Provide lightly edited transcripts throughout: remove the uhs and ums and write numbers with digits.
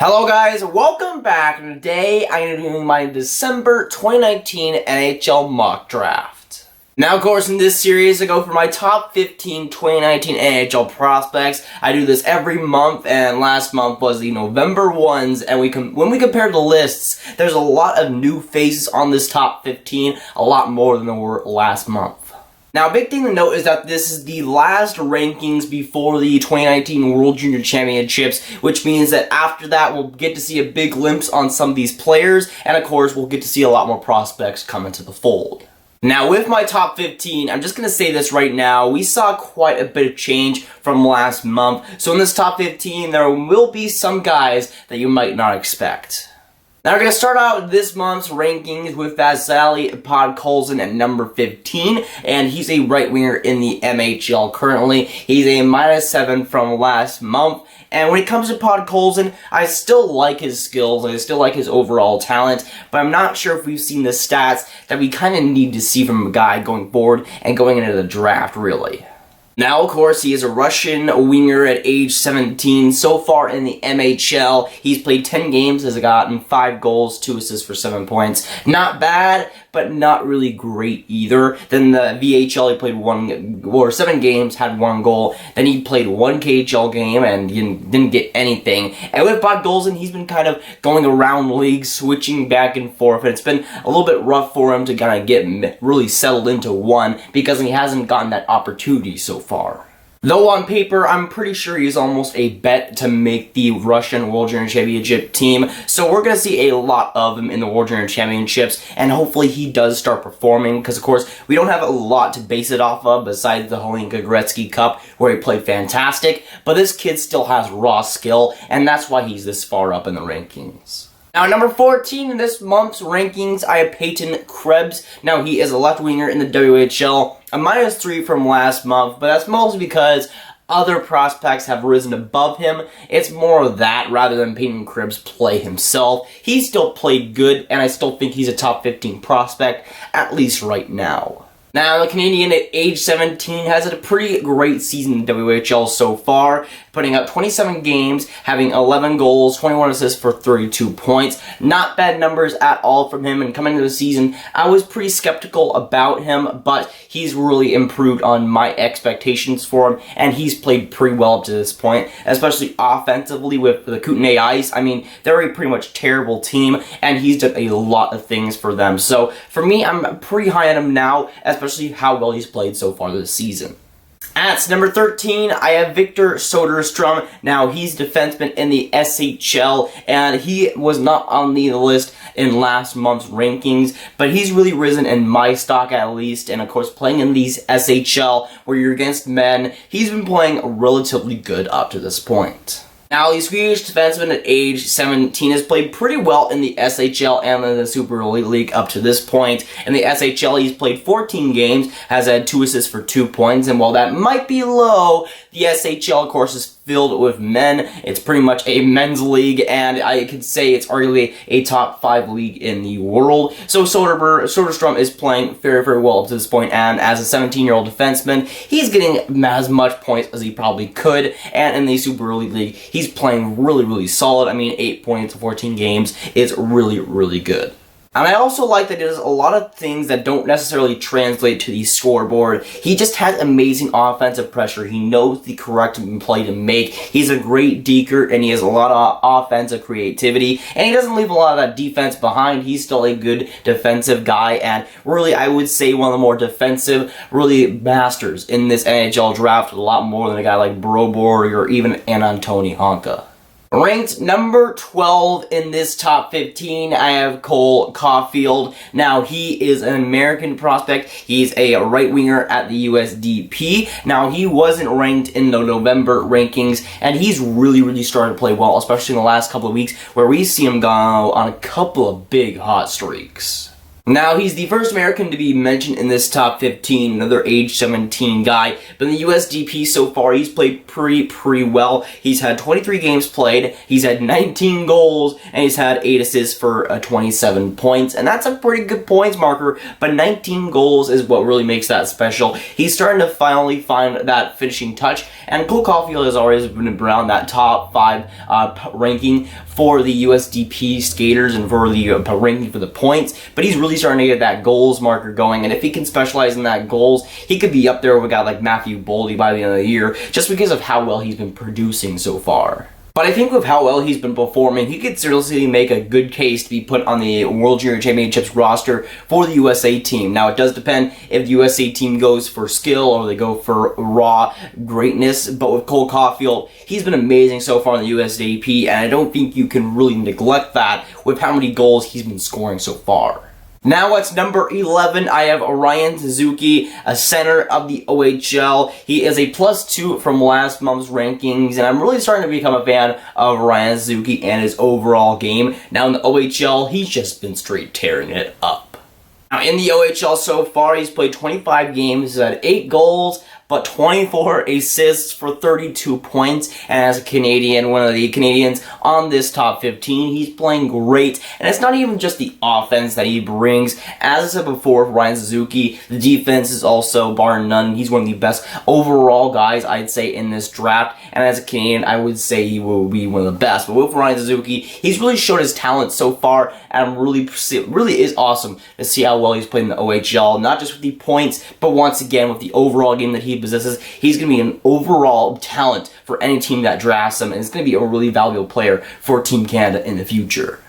Hello guys, welcome back, and today I am doing my December 2019 NHL mock draft. Now of course in this series I go for my top 15 2019 NHL prospects. I do this every month, and last month was the November ones, and when we compare the lists, there's a lot of new faces on this top 15, a lot more than there were last month. Now, a big thing to note is that this is the last rankings before the 2019 World Junior Championships, which means that after that, we'll get to see a big glimpse on some of these players, and of course, we'll get to see a lot more prospects come into the fold. Now, with my top 15, I'm just going to say this right now, we saw quite a bit of change from last month, so in this top 15, there will be some guys that you might not expect. Now we're going to start out this month's rankings with Vaseli Podkolzin at number 15, and he's a right winger in the MHL currently. He's a -7 from last month, and when it comes to Podkolzin, I still like his skills, I still like his overall talent, but I'm not sure if we've seen the stats that we kind of need to see from a guy going forward and going into the draft, really. Now, of course, he is a Russian winger at age 17. So far in the MHL, he's played 10 games, has gotten 5 goals, 2 assists for 7 points. Not bad, but not really great either. Then the VHL, he played 7 games, had 1 goal. Then he played 1 KHL game and didn't get anything. And with Podkolzin, he's been kind of going around leagues, switching back and forth. And it's been a little bit rough for him to kind of get really settled into one because he hasn't gotten that opportunity so far. Though on paper, I'm pretty sure he's almost a bet to make the Russian World Junior Championship team, so we're going to see a lot of him in the World Junior Championships, and hopefully he does start performing, because of course, we don't have a lot to base it off of besides the Holinka Gretzky Cup, where he played fantastic, but this kid still has raw skill, and that's why he's this far up in the rankings. Now, number 14 in this month's rankings, I have Peyton Krebs. Now, he is a left winger in the WHL, a -3 from last month, but that's mostly because other prospects have risen above him. It's more of that rather than Peyton Krebs play himself. He still played good, and I still think he's a top 15 prospect, at least right now. Now, the Canadian at age 17 has had a pretty great season in WHL so far, putting up 27 games, having 11 goals, 21 assists for 32 points. Not bad numbers at all from him, and coming into the season, I was pretty skeptical about him, but he's really improved on my expectations for him, and he's played pretty well up to this point, especially offensively with the Kootenay Ice. I mean, they're a pretty much terrible team, and he's done a lot of things for them. So, for me, I'm pretty high on him now, especially how well he's played so far this season. At number 13, I have Victor Soderstrom. Now, he's defenseman in the SHL, and he was not on the list in last month's rankings, but he's really risen in my stock at least, and of course, playing in these SHL, where you're against men, he's been playing relatively good up to this point. Now, the Swedish defenseman at age 17 has played pretty well in the SHL and in the Super Elite League up to this point. In the SHL, he's played 14 games, has had 2 assists for 2 points, and while that might be low, the SHL, of course, is filled with men. It's pretty much a men's league, and I could say it's arguably a top 5 league in the world. So Soderstrom is playing very, very well up to this point, and as a 17-year-old defenseman, he's getting as much points as he probably could, and in the Super Elite League, he's playing really, really solid. I mean, 8 points in 14 games is really, really good. And I also like that he does a lot of things that don't necessarily translate to the scoreboard. He just has amazing offensive pressure. He knows the correct play to make. He's a great deker, and he has a lot of offensive creativity. And he doesn't leave a lot of that defense behind. He's still a good defensive guy, and really, I would say one of the more defensive, really masters in this NHL draft, a lot more than a guy like Broborg or even an Antoni Honka. Ranked number 12 in this top 15, I have Caufield. Now, he is an American prospect. He's a right winger at the USDP. Now, he wasn't ranked in the November rankings, and he's really, really started to play well, especially in the last couple of weeks, where we see him go on a couple of big hot streaks. Now, he's the first American to be mentioned in this top 15, another age 17 guy. But in the USDP so far, he's played pretty well. He's had 23 games played, he's had 19 goals, and he's had 8 assists for 27 points. And that's a pretty good points marker, but 19 goals is what really makes that special. He's starting to finally find that finishing touch, and Caufield has always been around that top 5 ranking for the USDP skaters and for the ranking for the points, but he's really starting to get that goals marker going, and if he can specialize in that goals, he could be up there with a guy like Boldy by the end of the year, just because of how well he's been producing so far. But I think with how well he's been performing, he could seriously make a good case to be put on the World Junior Championships roster for the USA team. Now, it does depend if the USA team goes for skill or they go for raw greatness, but with Cole Caufield, he's been amazing so far in the USDP, and I don't think you can really neglect that with how many goals he's been scoring so far. Now at number 11, I have Ryan Suzuki, a center of the OHL. He is a +2 from last month's rankings, and I'm really starting to become a fan of Ryan Suzuki and his overall game. Now in the OHL, he's just been straight tearing it up. Now in the OHL so far, he's played 25 games, he's had 8 goals, but 24 assists for 32 points, and as a Canadian, one of the Canadians on this top 15, he's playing great, and it's not even just the offense that he brings. As I said before, for Ryan Suzuki, the defense is also, bar none, he's one of the best overall guys, I'd say, in this draft, and as a Canadian, I would say he will be one of the best. But with Ryan Suzuki, he's really shown his talent so far, and it really is awesome to see how well he's played in the OHL, not just with the points, but once again, with the overall game that he possesses. He's going to be an overall talent for any team that drafts him, and he's going to be a really valuable player for Team Canada in the future.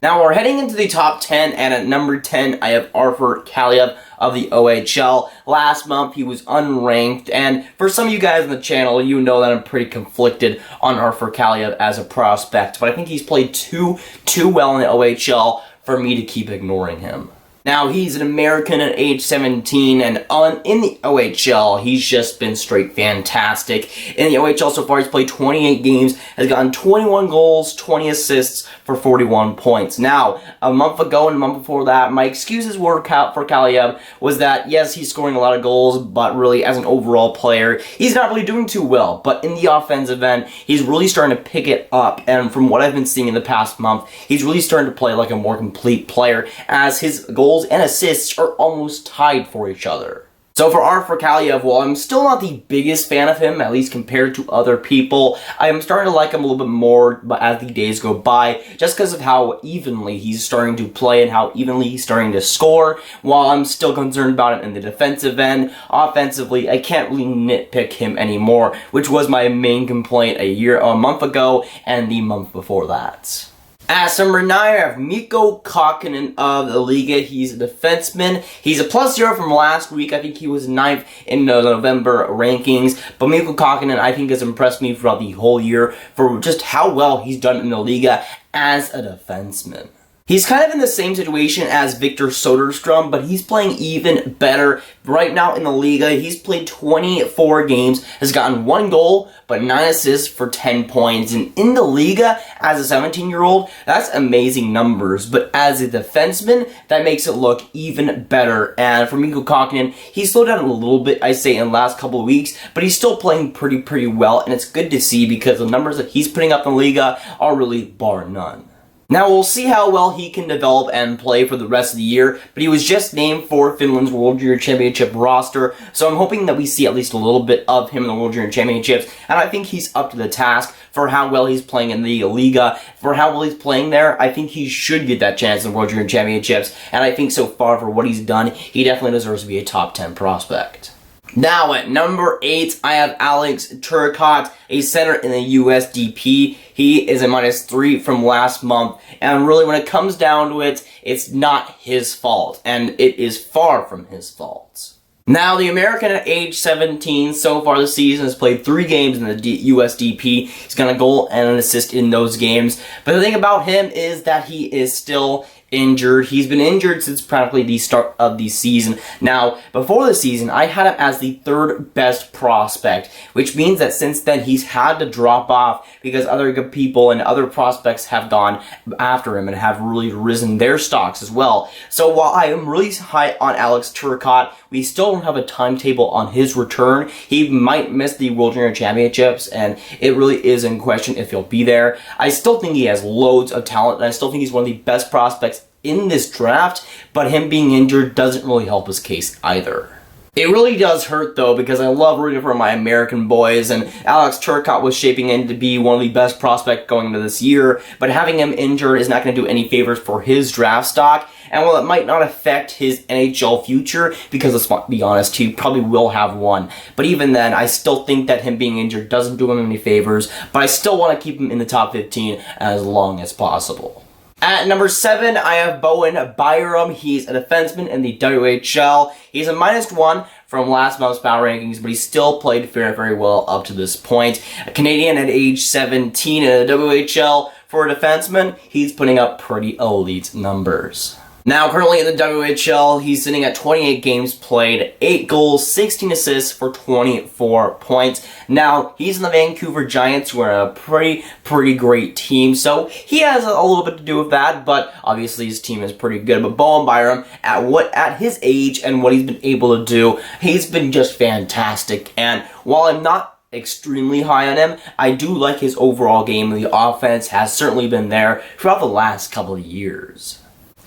Now we're heading into the top 10, and at number 10, I have Kalyiev of the OHL. Last month, he was unranked, and for some of you guys on the channel, you know that I'm pretty conflicted on Kalyiev as a prospect, but I think he's played too well in the OHL for me to keep ignoring him. Now, he's an American at age 17, and in the OHL, he's just been straight fantastic. In the OHL so far, he's played 28 games, has gotten 21 goals, 20 assists for 41 points. Now, a month ago and a month before that, my excuses were for Kalyiev was that, yes, he's scoring a lot of goals, but really, as an overall player, he's not really doing too well. But in the offensive end, he's really starting to pick it up, and from what I've been seeing in the past month, he's really starting to play like a more complete player, as his goals and assists are almost tied for each other. So for Kalyiev, while I'm still not the biggest fan of him, at least compared to other people, I am starting to like him a little bit more as the days go by, just because of how evenly he's starting to play and how evenly he's starting to score. While I'm still concerned about him in the defensive end, offensively, I can't really nitpick him anymore, which was my main complaint a month ago and the month before that. At number 9, I have Mikko Kokkonen of the Liga. He's a defenseman. He's a +0 from last week. I think he was 9th in the November rankings. But Mikko Kokkonen, I think, has impressed me throughout the whole year for just how well he's done in the Liga as a defenseman. He's kind of in the same situation as Victor Soderstrom, but he's playing even better. Right now in the Liga, he's played 24 games, has gotten 1 goal, but 9 assists for 10 points. And in the Liga, as a 17-year-old, that's amazing numbers. But as a defenseman, that makes it look even better. And for Mikko Kokkonen, he's slowed down a little bit, I say, in the last couple of weeks, but he's still playing pretty well. And it's good to see because the numbers that he's putting up in the Liga are really bar none. Now, we'll see how well he can develop and play for the rest of the year, but he was just named for Finland's World Junior Championship roster, so I'm hoping that we see at least a little bit of him in the World Junior Championships, and I think he's up to the task for how well he's playing in the Liga. For how well he's playing there, I think he should get that chance in the World Junior Championships, and I think so far for what he's done, he definitely deserves to be a top 10 prospect. Now at number 8, I have Alex Turcotte, a center in the USDP. He is a -3 from last month, and really when it comes down to it, it's not his fault, and it is far from his fault. Now, the American at age 17, so far this season, has played 3 games in the USDP. He's got a goal and an assist in those games. But the thing about him is that he is still injured. He's been injured since practically the start of the season. Now, before the season, I had him as the third best prospect, which means that since then he's had to drop off because other good people and other prospects have gone after him and have really risen their stocks as well. So while I am really high on Alex Turcotte, we still don't have a timetable on his return. He might miss the World Junior Championships, and it really is in question if he'll be there. I still think he has loads of talent, and I still think he's one of the best prospects in this draft, but him being injured doesn't really help his case either. It really does hurt, though, because I love rooting for my American boys, and Alex Turcotte was shaping in to be one of the best prospects going into this year, but having him injured is not going to do any favors for his draft stock, and while it might not affect his NHL future, because let's be honest, he probably will have one, but even then, I still think that him being injured doesn't do him any favors, but I still want to keep him in the top 15 as long as possible. At number 7, I have Bowen Byram. He's a defenseman in the WHL. He's a -1 from last month's power rankings, but he still played very, very well up to this point. A Canadian at age 17 in the WHL. For a defenseman, he's putting up pretty elite numbers. Now, currently in the WHL, he's sitting at 28 games played, 8 goals, 16 assists for 24 points. Now, he's in the Vancouver Giants, who are a pretty great team, so he has a little bit to do with that, but obviously his team is pretty good. But Bowen Byram, at his age and what he's been able to do, he's been just fantastic. And while I'm not extremely high on him, I do like his overall game. The offense has certainly been there throughout the last couple of years.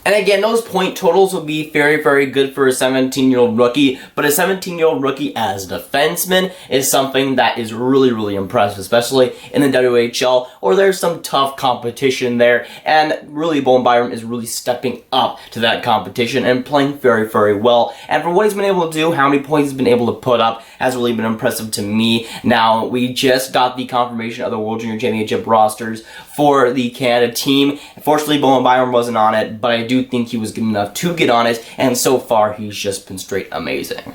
And again, those point totals will be very, very good for a 17-year-old rookie, but a 17-year-old rookie as a defenseman is something that is really, really impressive, especially in the WHL, or there's some tough competition there, and really Bowen Byram is really stepping up to that competition and playing very, very well. And for what he's been able to do, how many points he's been able to put up, has really been impressive to me. Now, we just got the confirmation of the World Junior Championship rosters for the Canada team. Unfortunately, Bowen Byram wasn't on it, but I do think he was good enough to get on it, and so far he's just been straight amazing.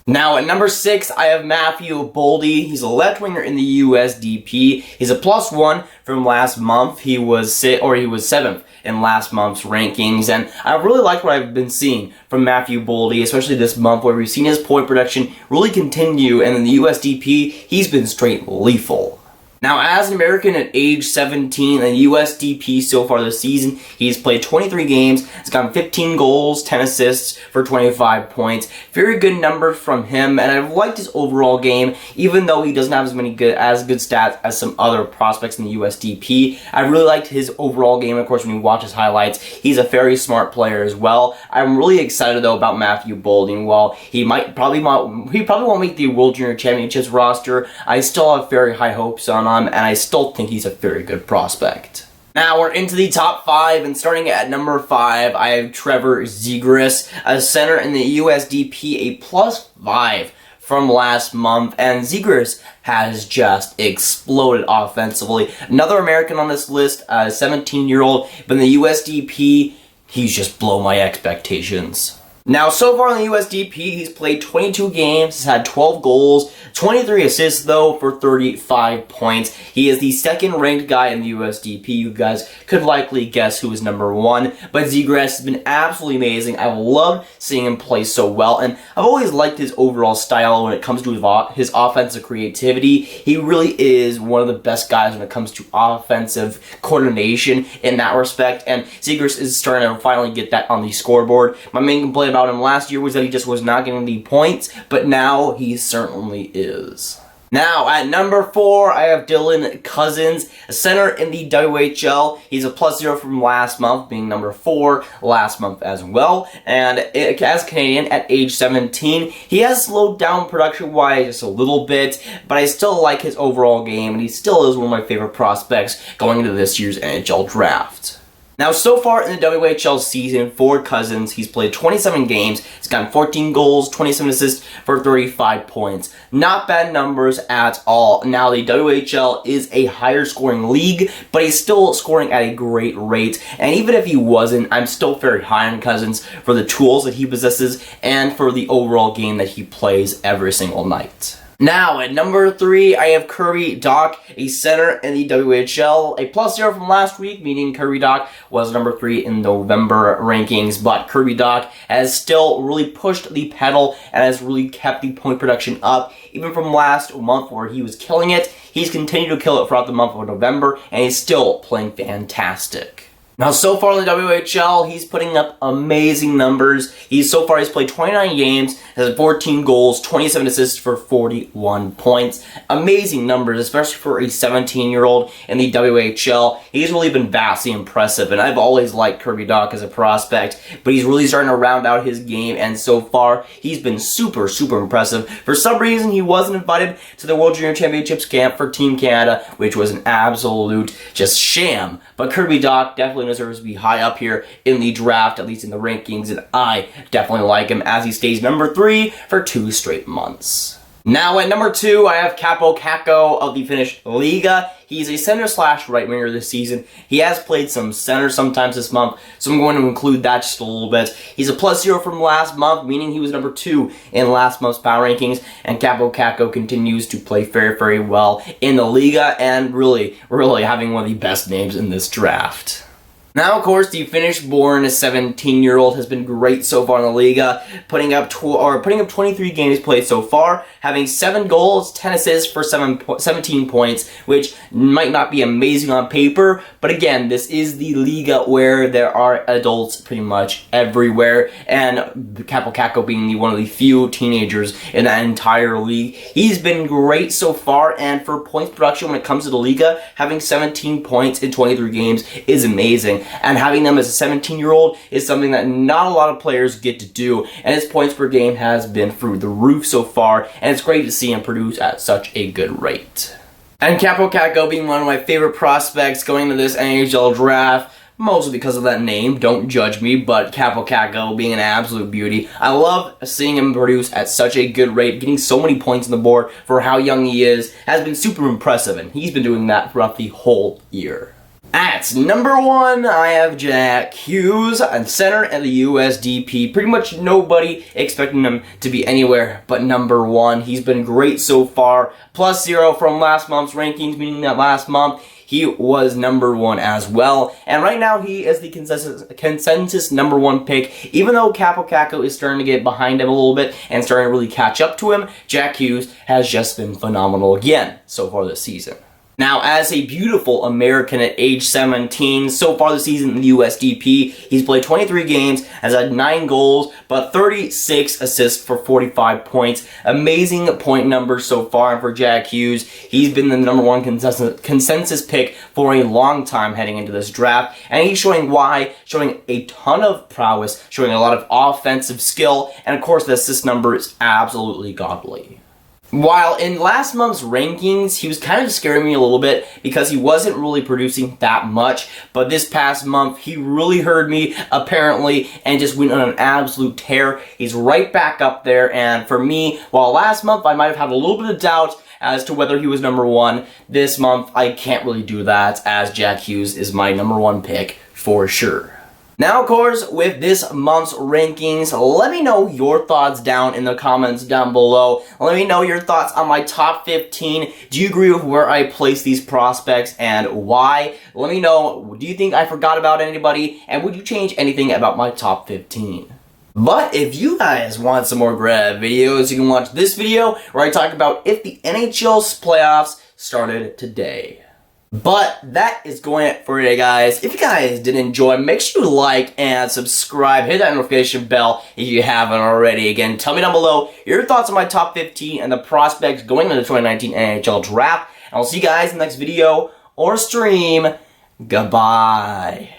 Now at number 6, I have Matthew Boldy. He's a left winger in the USDP. He's a +1 from last month. He was 7th in last month's rankings, and I really like what I've been seeing from Matthew Boldy, especially this month where we've seen his point production really continue, and in the USDP he's been straight lethal. Now, as an American at age 17 in USDP so far this season, he's played 23 games, he's gotten 15 goals, 10 assists for 25 points. Very good numbers from him, and I've liked his overall game, even though he doesn't have as good stats as some other prospects in the USDP. I really liked his overall game. Of course, when you watch his highlights, he's a very smart player as well. I'm really excited though about Matthew Boldy, and while he probably won't make the World Junior Championships roster, I still have very high hopes on him, and I still think he's a very good prospect. Now we're into the top 5, and starting at number 5, I have Trevor Zegras, a center in the USDP, a +5 from last month, and Zegras has just exploded offensively. Another American on this list, a 17-year-old, but in the USDP, he's just blown my expectations. Now, so far in the USDP, he's played 22 games, he's had 12 goals, 23 assists, though, for 35 points. He is the second-ranked guy in the USDP. You guys could likely guess who is number 1, but Zegras has been absolutely amazing. I love seeing him play so well, and I've always liked his overall style when it comes to his offensive creativity. He really is one of the best guys when it comes to offensive coordination in that respect, and Zegras is starting to finally get that on the scoreboard. My main complaint about him last year was that he just was not getting the points, but now he certainly is. Now, at number 4, I have Dylan Cozens, a center in the WHL. He's a +0 from last month, being number 4 last month as well. And as Canadian at age 17, he has slowed down production-wise just a little bit, but I still like his overall game, and he still is one of my favorite prospects going into this year's NHL draft. Now, so far in the WHL season for Cozens, he's played 27 games, he's gotten 14 goals, 27 assists for 35 points. Not bad numbers at all. Now, the WHL is a higher scoring league, but he's still scoring at a great rate. And even if he wasn't, I'm still very high on Cozens for the tools that he possesses and for the overall game that he plays every single night. Now, at number 3, I have Kirby Dach, a center in the WHL, a +0 from last week, meaning Kirby Dach was number 3 in November rankings, but Kirby Dach has still really pushed the pedal and has really kept the point production up, even from last month where he was killing it. He's continued to kill it throughout the month of November, and he's still playing fantastic. Now, so far in the WHL, he's putting up amazing numbers. He's played 29 games, has 14 goals, 27 assists for 41 points. Amazing numbers, especially for a 17-year-old in the WHL. He's really been vastly impressive, and I've always liked Kirby Dach as a prospect, but he's really starting to round out his game, and so far, he's been super, super impressive. For some reason, he wasn't invited to the World Junior Championships camp for Team Canada, which was an absolute just sham. But Kirby Dach definitely deserves to be high up here in the draft, at least in the rankings, and I definitely like him as he stays number 3 for 2 straight months. Now at number 2, I have Kaapo Kakko of the Finnish Liiga. He's a center/right winger this season. He has played some center sometimes this month, so I'm going to include that just a little bit. He's a +0 from last month, meaning he was number 2 in last month's power rankings, and Kaapo Kakko continues to play very, very well in the Liiga, and really, really having one of the best names in this draft. Now, of course, the Finnish-born 17-year-old has been great so far in the Liga, putting up 23 games played so far, having 7 goals, 10 assists for 17 points, which might not be amazing on paper, but again, this is the Liga where there are adults pretty much everywhere, and Kaapo Kakko being one of the few teenagers in that entire league. He's been great so far, and for points production when it comes to the Liga, having 17 points in 23 games is amazing. And having them as a 17-year-old is something that not a lot of players get to do, and his points per game has been through the roof so far, and it's great to see him produce at such a good rate. And Kaapo Kakko being one of my favorite prospects going into this NHL draft, mostly because of that name, don't judge me, but Kaapo Kakko being an absolute beauty. I love seeing him produce at such a good rate, getting so many points on the board for how young he is, has been super impressive, and he's been doing that throughout the whole year. At number 1, I have Jack Hughes, a center at the USDP. Pretty much nobody expecting him to be anywhere but number 1. He's been great so far. +0 from last month's rankings, meaning that last month he was number 1 as well. And right now he is the consensus number 1 pick. Even though Kaapo Kakko is starting to get behind him a little bit and starting to really catch up to him, Jack Hughes has just been phenomenal again so far this season. Now, as a beautiful American at age 17, so far this season in the USDP, he's played 23 games, has had 9 goals, but 36 assists for 45 points. Amazing point numbers so far for Jack Hughes. He's been the number 1 consensus pick for a long time heading into this draft, and he's showing a ton of prowess, showing a lot of offensive skill, and of course the assist number is absolutely godly. While in last month's rankings, he was kind of scaring me a little bit because he wasn't really producing that much, but this past month, he really heard me, apparently, and just went on an absolute tear. He's right back up there, and for me, while last month I might have had a little bit of doubt as to whether he was number 1, this month I can't really do that, as Jack Hughes is my number 1 pick for sure. Now, of course, with this month's rankings, let me know your thoughts down in the comments down below. Let me know your thoughts on my top 15. Do you agree with where I place these prospects and why? Let me know, do you think I forgot about anybody? And would you change anything about my top 15? But if you guys want some more Grav videos, you can watch this video where I talk about if the NHL's playoffs started today. But that is going for today, guys. If you guys did enjoy, make sure you like and subscribe. Hit that notification bell if you haven't already. Again, tell me down below your thoughts on my top 15 and the prospects going into the 2019 NHL Draft. And I'll see you guys in the next video or stream. Goodbye.